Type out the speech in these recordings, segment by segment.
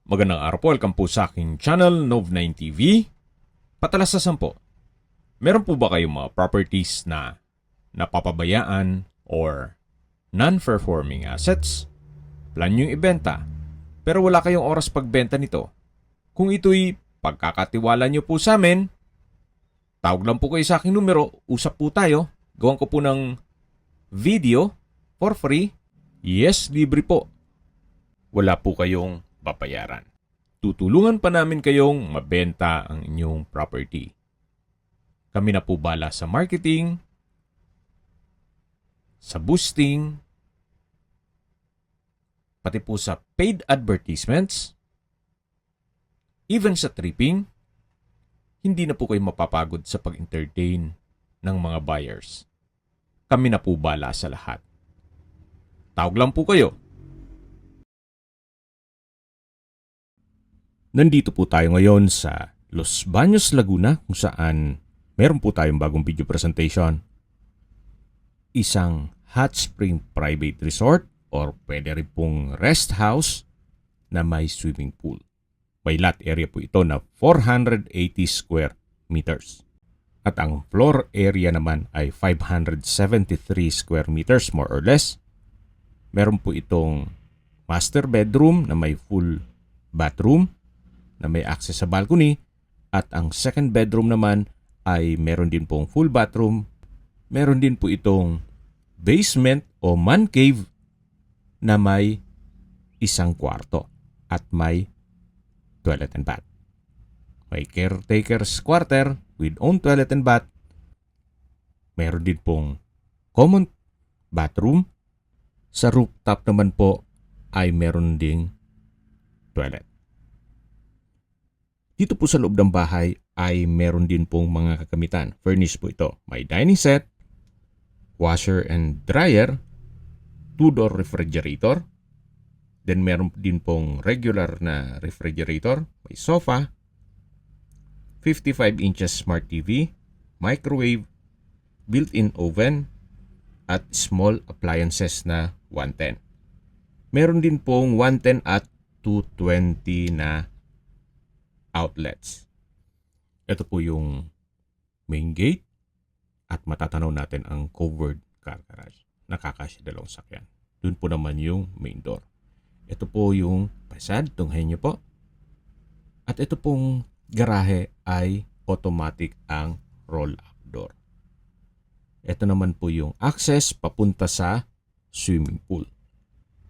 Magandang araw po, welcome po sa aking channel, Nov9 TV. Patalasasan po, meron po ba kayong mga properties na napapabayaan or non-performing assets? Plan nyo ibenta, pero wala kayong oras pagbenta nito. Kung ito'y pagkakatiwala nyo po sa amin, tawag lang po kayo sa aking numero, usap po tayo, gawan ko po ng video for free. Yes, libre po. Wala po kayong babayaran. Tutulungan pa namin kayong mabenta ang inyong property. Kami na po bala sa marketing, sa boosting, pati po sa paid advertisements, even sa tripping. Hindi na po kayo mapapagod sa pag-entertain ng mga buyers. Kami na po bala sa lahat. Tawag lang po kayo. Nandito po tayo ngayon sa Los Baños, Laguna kung saan meron po tayong bagong video presentation. Isang hot spring private resort or pwede rin pong rest house na may swimming pool. May lot area po ito na 480 square meters. At ang floor area naman ay 573 square meters more or less. Meron po itong master bedroom na may full bathroom na may access sa balcony, at ang second bedroom naman ay meron din pong full bathroom. Meron din po itong basement o man cave na may isang kwarto at may toilet and bath. May caretaker's quarter with own toilet and bath. Meron din pong common bathroom. Sa rooftop naman po ay meron ding toilet. Dito po sa loob ng bahay ay meron din pong mga kagamitan. Furnished po ito. May dining set, washer and dryer, two-door refrigerator. Then meron din pong regular na refrigerator. May sofa, 55 inches smart TV, microwave, built-in oven, at small appliances na 110. Meron din pong 110 at 220 na outlets. Ito po yung main gate at matatanaw natin ang covered car garage. Nakakasya dalawang sakyan. Doon po naman yung main door. Ito po yung facade, tunghayin nyo po. At ito pong garahe ay automatic ang roll-up door. Ito naman po yung access papunta sa swimming pool.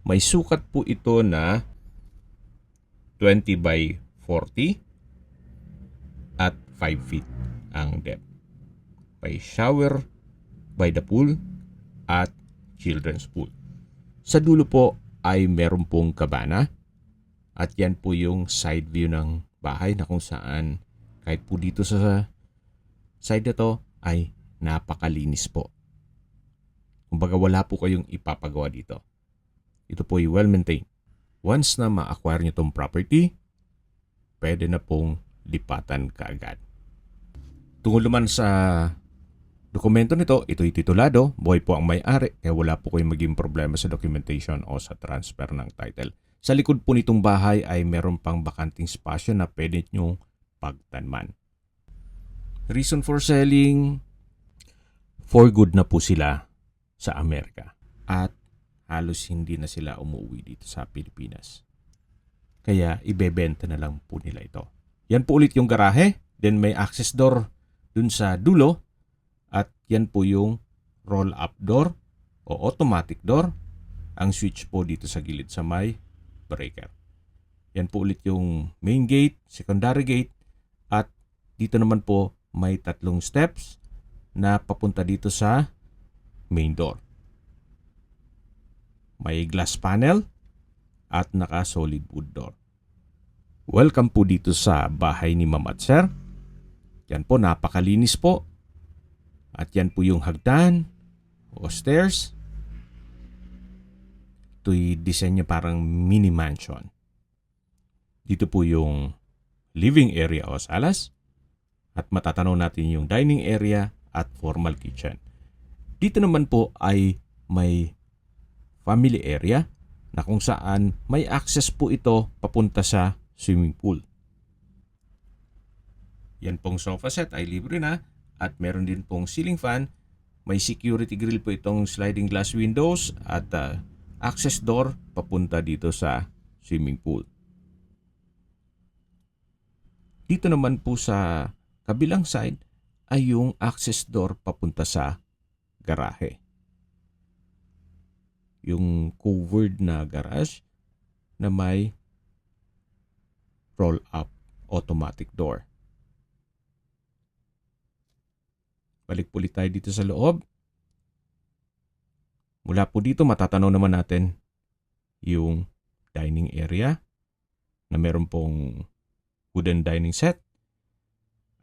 May sukat po ito na 20 by 40 at 5 feet ang depth. May shower by the pool at children's pool. Sa dulo po ay meron pong kabana at yan po yung side view ng bahay na kung saan kahit po dito sa side na to ay napakalinis po. Kumbaga wala po kayong ipapagawa dito. Ito po ay well maintained. Once na ma-acquire nyo tong property, pwede na pong lipatan kaagad. Tungkol naman sa dokumento nito, ito'y titulado, buhay po ang may-ari, kaya wala po kayong maging problema sa documentation o sa transfer ng title. Sa likod po nitong bahay ay meron pang bakanting spasyo na pwede nyong pagtanman. Reason for selling, for good na po sila sa Amerika at halos hindi na sila umuwi dito sa Pilipinas. Kaya ibebenta na lang po nila ito. Yan po ulit yung garahe, then may access door dun sa dulo, at yan po yung roll-up door o automatic door. Ang switch po dito sa gilid sa may breaker. Yan po ulit yung main gate, secondary gate, at dito naman po may 3 steps na papunta dito sa main door. May glass panel at naka-solid wood door. Welcome po dito sa bahay ni Ma'am at Sir. Yan po, napakalinis po. At yan po yung hagdan o stairs. Ito'y disenyo parang mini mansion. Dito po yung living area o salas. At matatanaw natin yung dining area at formal kitchen. Dito naman po ay may family area na kung saan may access po ito papunta sa swimming pool. Yan pong sofa set ay libre na at meron din pong ceiling fan. May security grill po itong sliding glass windows at access door papunta dito sa swimming pool. Dito naman po sa kabilang side ay yung access door papunta sa garahe. Yung covered na garage na may roll-up automatic door. Balik ulit tayo dito sa loob. Mula po dito matatanaw naman natin yung dining area na meron pong wooden dining set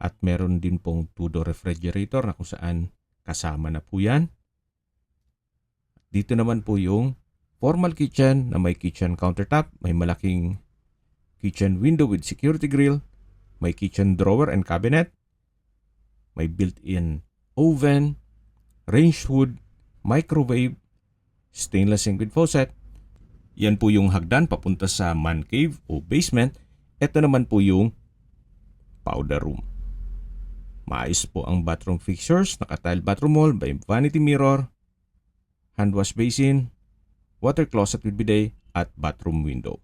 at meron din pong two-door refrigerator na kung saan kasama na po yan. Dito naman po yung formal kitchen na may kitchen countertop, may malaking kitchen window with security grill, may kitchen drawer and cabinet, may built-in oven, range hood, microwave, stainless sink with faucet. Yan po yung hagdan papunta sa man cave o basement. Ito naman po yung powder room. Maayos po ang bathroom fixtures, naka-tile bathroom wall, may vanity mirror, hand wash basin, water closet with bidet, at bathroom window.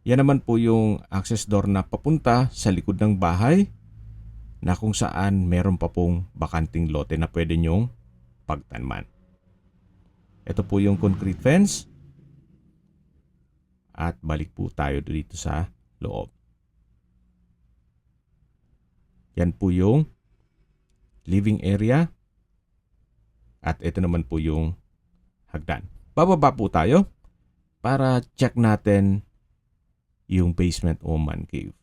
Yan naman po yung access door na papunta sa likod ng bahay na kung saan meron pa pong bakanting lote na pwede nyong pagtanman. Ito po yung concrete fence. At balik po tayo dito sa loob. Yan po yung living area. At ito naman po yung hagdan. Bababa po tayo para check natin yung basement o man cave.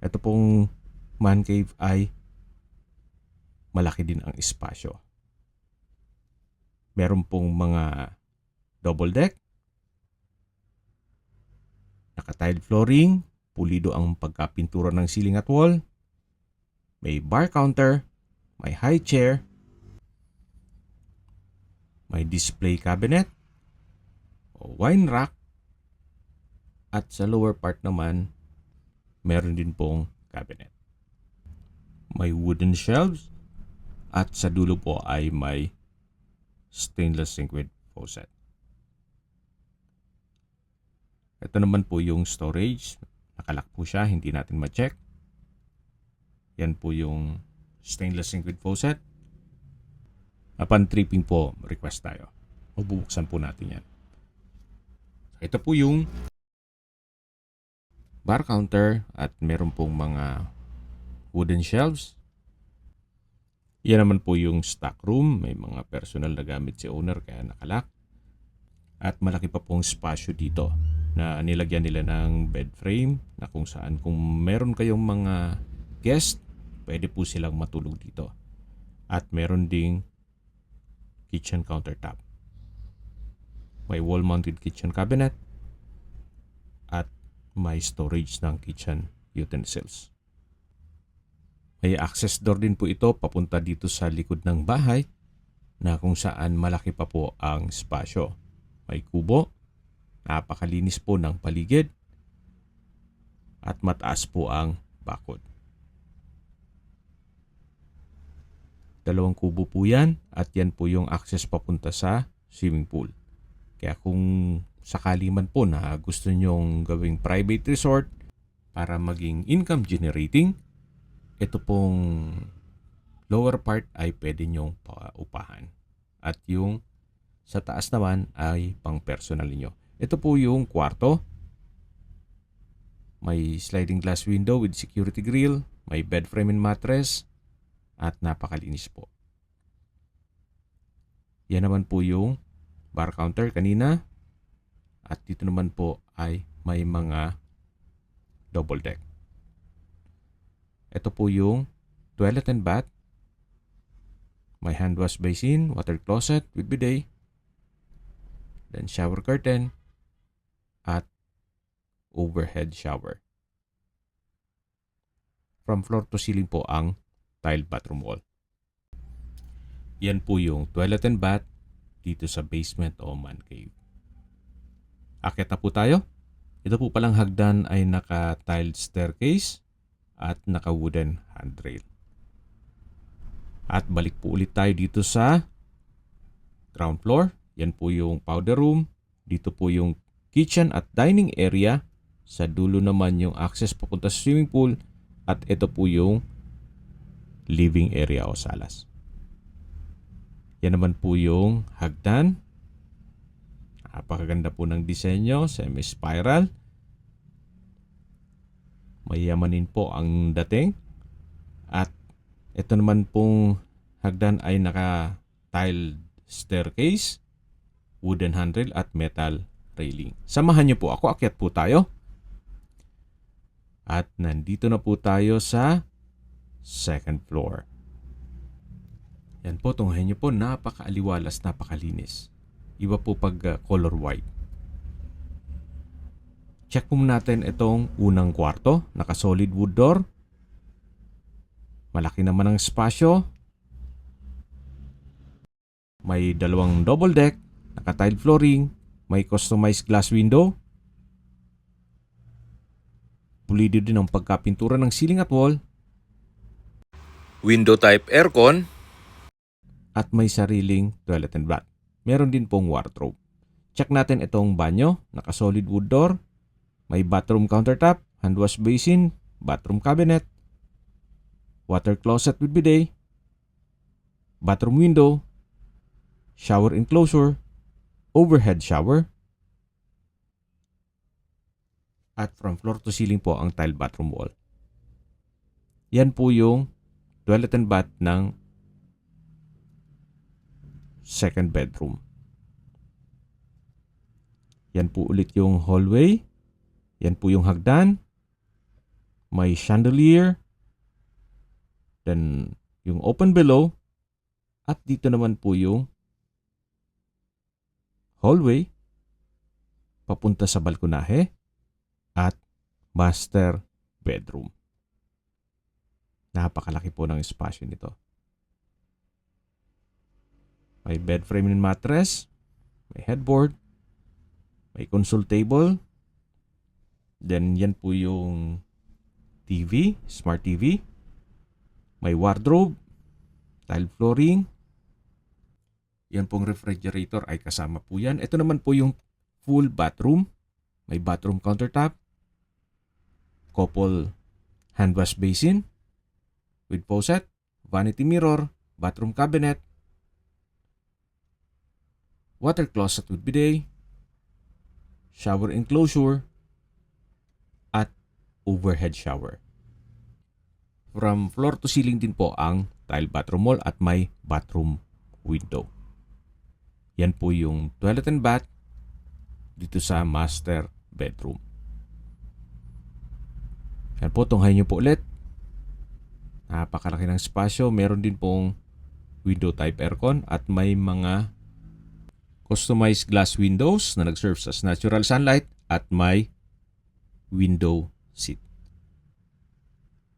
Ito pong man cave ay malaki din ang espasyo. Meron pong mga double deck, naka-tile flooring, pulido ang pagkapintura ng ceiling at wall, may bar counter, may high chair, may display cabinet, o wine rack, at sa lower part naman, meron din pong cabinet. May wooden shelves at sa dulo po ay may stainless sink with faucet. Ito naman po yung storage. Nakalock po siya, hindi natin ma-check. Yan po yung stainless sink with faucet. Upon tripping po, request tayo. Bubuksan po natin yan. Ito po yung bar counter at meron pong mga wooden shelves. Yan naman po yung stock room. May mga personal na gamit si owner kaya nakalock. At malaki pa pong spasyo dito na nilagyan nila ng bed frame na kung saan kung meron kayong mga guest, pwede po silang matulog dito. At meron ding kitchen countertop. May wall-mounted kitchen cabinet at may storage ng kitchen utensils. May access door din po ito papunta dito sa likod ng bahay na kung saan malaki pa po ang spasyo. May kubo, napakalinis po ng paligid at mataas po ang bakod. 2 kubo po yan at yan po yung access papunta sa swimming pool. Kaya kung sakali man po na gusto nyong gawing private resort para maging income generating, ito pong lower part ay pwede nyong paupahan. At yung sa taas naman ay pang personal niyo. Ito po yung kwarto. May sliding glass window with security grill, may bed frame and mattress, at napakalinis po. Yan naman po yung bar counter kanina. At dito naman po ay may mga double deck. Ito po yung toilet and bath. May hand wash basin, water closet with bidet, then shower curtain, at overhead shower. From floor to ceiling po ang tile bathroom wall. Yan po yung toilet and bath dito sa basement o man cave. Akyat na po tayo. Ito po palang hagdan ay naka-tiled staircase at naka-wooden handrail. At balik po ulit tayo dito sa ground floor. Yan po yung powder room. Dito po yung kitchen at dining area. Sa dulo naman yung access papunta sa swimming pool. At ito po yung living area o salas. Yan naman po yung hagdan. Napakaganda po ng disenyo, semi-spiral. Mayamanin po ang dating. At ito naman pong hagdan ay naka-tiled staircase, wooden handrail at metal railing. Samahan niyo po ako, akyat po tayo. At nandito na po tayo sa second floor. Yan po, tunghayin niyo po, napakaaliwalas, napakalinis. Iba po pag color white. Check po natin itong unang kwarto. Naka-solid wood door. Malaki naman ang espasyo. May dalawang double deck. Naka-tiled flooring. May customized glass window. Pulido din ang pagkapintura ng ceiling at wall. Window type aircon. At may sariling toilet and bath. Meron din pong wardrobe. Check natin itong banyo. Naka-solid wood door. May bathroom countertop, hand wash basin, bathroom cabinet, water closet with bidet, bathroom window, shower enclosure, overhead shower, at from floor to ceiling po ang tile bathroom wall. Yan po yung toilet and bath ng second bedroom. Yan po ulit yung hallway. Yan po yung hagdan. May chandelier. Then yung open below. At dito naman po yung hallway papunta sa balkonahe at master bedroom. Napakalaki po ng espasyo nito. May bed frame and mattress, may headboard, may console table, then yan po yung TV, smart TV, may wardrobe, tile flooring, yan pong refrigerator ay kasama po yan. Ito naman po yung full bathroom, may bathroom countertop, couple hand wash basin with faucet, vanity mirror, bathroom cabinet, water closet with bidet, shower enclosure, at overhead shower. From floor to ceiling din po ang tile bathroom wall at may bathroom window. Yan po yung toilet and bath dito sa master bedroom. Yan po, tunghayin nyo po ulit. Napakalaki ng espasyo. Meron din pong window type aircon at may mga customized glass windows na nag-serve as natural sunlight at may window seat.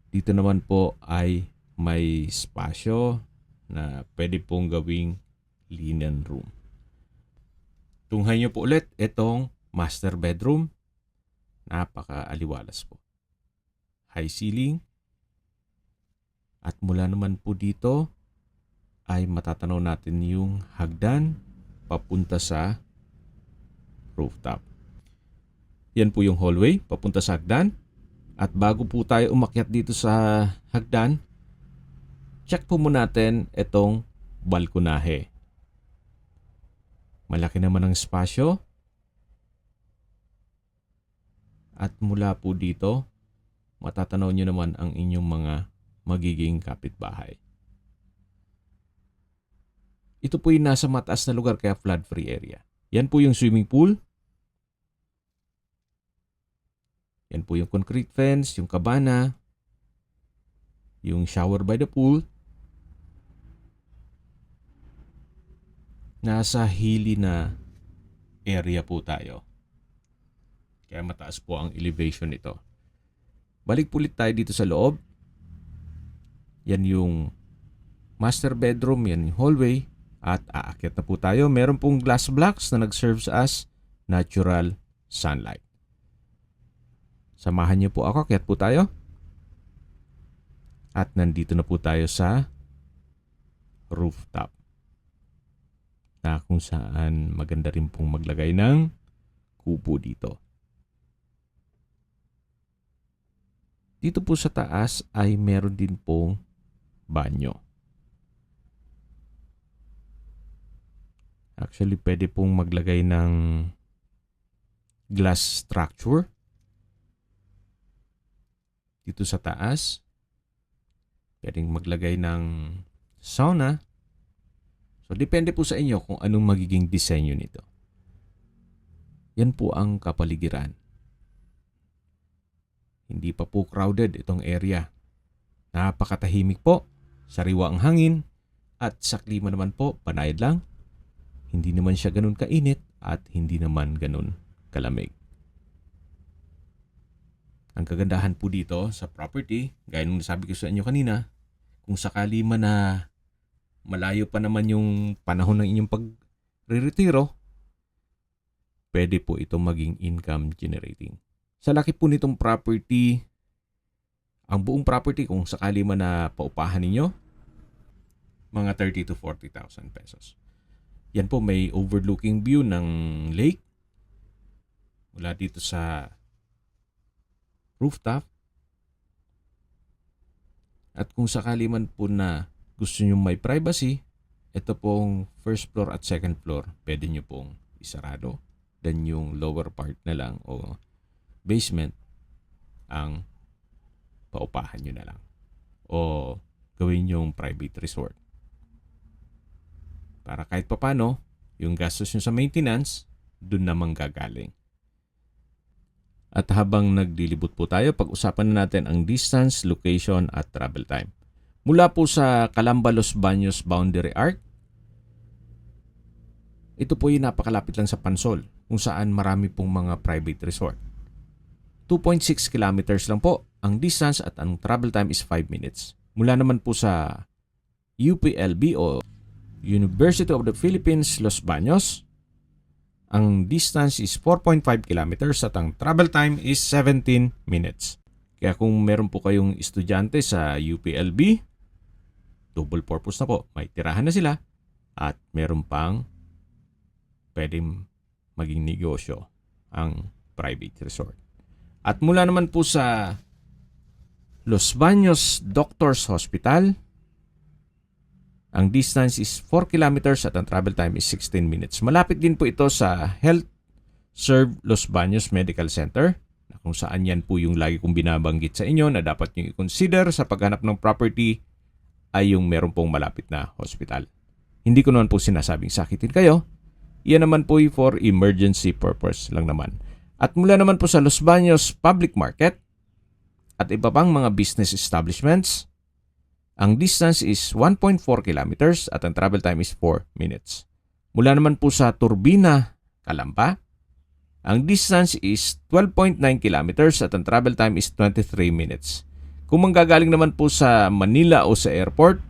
Dito naman po ay may espasyo na pwede pong gawing linen room. Tunghayin nyo po ulit itong master bedroom. Napaka-aliwalas po. High ceiling. At mula naman po dito ay matatanaw natin yung hagdan papunta sa rooftop. Yan po yung hallway papunta sa hagdan. At bago po tayo umakyat dito sa hagdan, check po muna natin itong balkonahe. Malaki naman ang espasyo. At mula po dito, matatanaw nyo naman ang inyong mga magiging kapitbahay. Ito po yung nasa mataas na lugar kaya flood-free area. Yan po yung swimming pool. Yan po yung concrete fence, yung kabana, yung shower by the pool. Nasa hilly na area po tayo. Kaya mataas po ang elevation nito. Balik po ulit tayo dito sa loob. Yan yung master bedroom, yan yung hallway. At aakyat na po tayo. Meron pong glass blocks na nag-serves as natural sunlight. Samahan niyo po ako, kaya't po tayo. At nandito na po tayo sa rooftop, na kung saan maganda rin pong maglagay ng kubo dito. Dito po sa taas ay meron din pong banyo. Actually, pwede pong maglagay ng glass structure dito sa taas. Pwedeng maglagay ng sauna. So, depende po sa inyo kung anong magiging disenyo nito. Yan po ang kapaligiran. Hindi pa po crowded itong area. Napakatahimik po, sariwa ang hangin, at sa klima naman po, panayad lang. Hindi naman siya ganun kainit at hindi naman ganun kalamig. Ang kagandahan po dito sa property, gaya nung nasabi ko sa inyo kanina, kung sakali man na malayo pa naman yung panahon ng inyong pagre-retiro, pwede po ito maging income generating. Sa laki po nitong property, ang buong property kung sakali man na paupahan ninyo, mga 30 to 40,000 pesos. Yan po, may overlooking view ng lake mula dito sa rooftop. At kung sakali man po na gusto nyo may privacy, ito pong first floor at second floor, pwede nyo pong isarado. Then yung lower part na lang o basement ang paupahan nyo na lang. O gawin yung private resort. Para kahit papano, yung gastos nyo sa maintenance, dun naman gagaling. At habang nagdilibot po tayo, pag-usapan na natin ang distance, location at travel time. Mula po sa Calamba Los Baños Boundary Arc, ito po yung napakalapit lang sa Pansol, kung saan marami pong mga private resort. 2.6 kilometers lang po ang distance at ang travel time is 5 minutes. Mula naman po sa UPLB o University of the Philippines, Los Baños, ang distance is 4.5 kilometers at ang travel time is 17 minutes. Kaya kung meron po kayong estudyante sa UPLB, double purpose na po. May tirahan na sila at meron pang pwedeng maging negosyo ang private resort. At mula naman po sa Los Baños Doctors Hospital, ang distance is 4 kilometers at ang travel time is 16 minutes. Malapit din po ito sa Health Serve Los Baños Medical Center, na kung saan yan po yung lagi kong binabanggit sa inyo na dapat nyo i-consider sa paghanap ng property ay yung meron pong malapit na hospital. Hindi ko naman po sinasabing sakitin kayo. Yan naman po for emergency purpose lang naman. At mula naman po sa Los Baños Public Market at iba pang mga business establishments, ang distance is 1.4 kilometers at ang travel time is 4 minutes. Mula naman po sa Turbina, Calamba, ang distance is 12.9 kilometers at ang travel time is 23 minutes. Kung manggagaling naman po sa Manila o sa airport,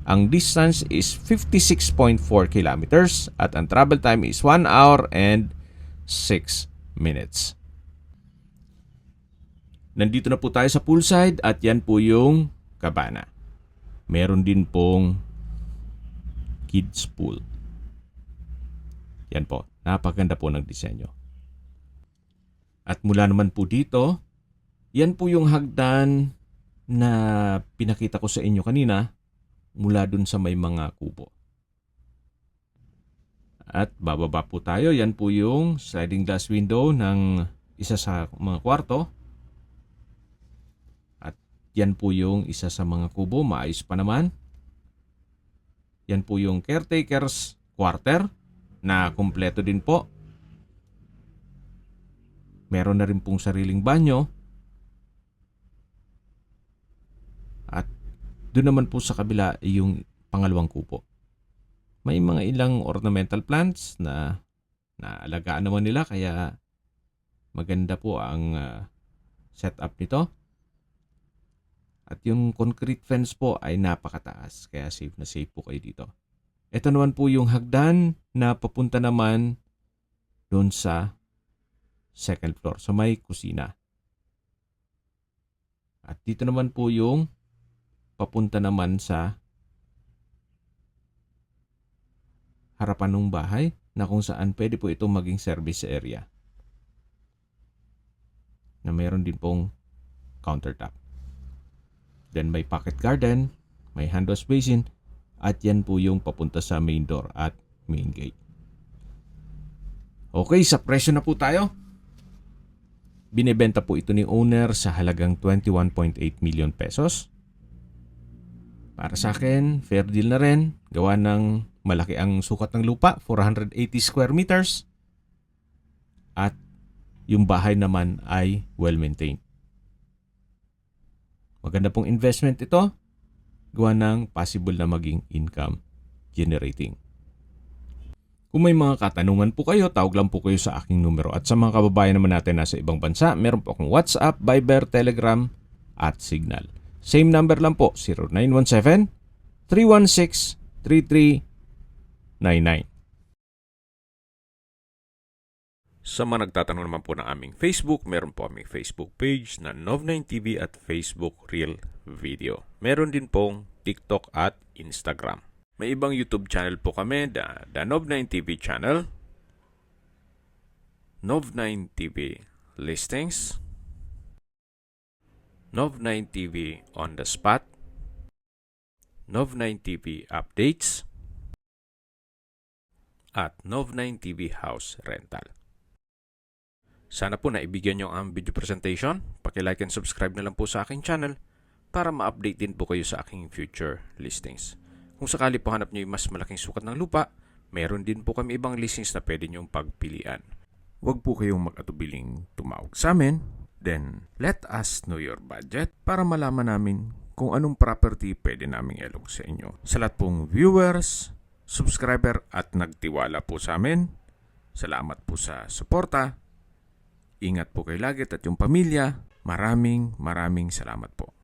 ang distance is 56.4 kilometers at ang travel time is 1 hour and 6 minutes. Nandito na po tayo sa poolside at yan po yung cabana. Meron din pong kids pool. Yan po, napaganda po ng disenyo. At mula naman po dito, yan po yung hagdan na pinakita ko sa inyo kanina mula dun sa may mga kubo. At bababa po tayo, yan po yung sliding glass window ng isa sa mga kwarto. Yan po yung isa sa mga kubo, maayos pa naman. Yan po yung caretaker's quarter na kumpleto din po. Meron na rin pong sariling banyo. At doon naman po sa kabila yung pangalawang kubo. May mga ilang ornamental plants na naalagaan naman nila kaya maganda po ang setup nito. At yung concrete fence po ay napakataas, kaya safe na safe po kayo dito. Ito naman po yung hagdan na papunta naman doon sa second floor sa may kusina. At dito naman po yung papunta naman sa harapan ng bahay na kung saan pwede po itong maging service area. Na mayroon din pong countertop. Then may pocket garden, may hand wash basin, at yan po yung papunta sa main door at main gate. Okay, sa presyo na po tayo. Binebenta po ito ni owner sa halagang 21.8 million pesos. Para sa akin, fair deal na rin. Gawa ng malaki ang sukat ng lupa, 480 square meters. At yung bahay naman ay well-maintained. Maganda pong investment ito. Gawa ng possible na maging income generating. Kung may mga katanungan po kayo, tawag lang po kayo sa aking numero. At sa mga kababayan naman natin nasa ibang bansa, meron po akong WhatsApp, Viber, Telegram, at Signal. Same number lang po, 0917-316-3399. Sa mga nagtatanong naman po ng aming Facebook, meron po aming Facebook page na Nov9TV at Facebook Real Video. Meron din pong TikTok at Instagram. May ibang YouTube channel po kami, the Nov9TV channel, Nov9TV Listings, Nov9TV On The Spot, Nov9TV Updates, at Nov9TV House Rental. Sana po naibigyan nyo ang video presentation. Paki-like and subscribe na lang po sa aking channel para ma-update din po kayo sa aking future listings. Kung sakali po hanap nyo yung mas malaking sukat ng lupa, meron din po kami ibang listings na pwede nyong pagpilian. Huwag po kayong mag-atubiling tumawag sa amin. Then, let us know your budget para malaman namin kung anong property pwede naming ilog sa inyo. Sa lahat pong viewers, subscriber at nagtiwala po sa amin, salamat po sa suporta. Ingat po kayo lagi at yung pamilya. Maraming salamat po.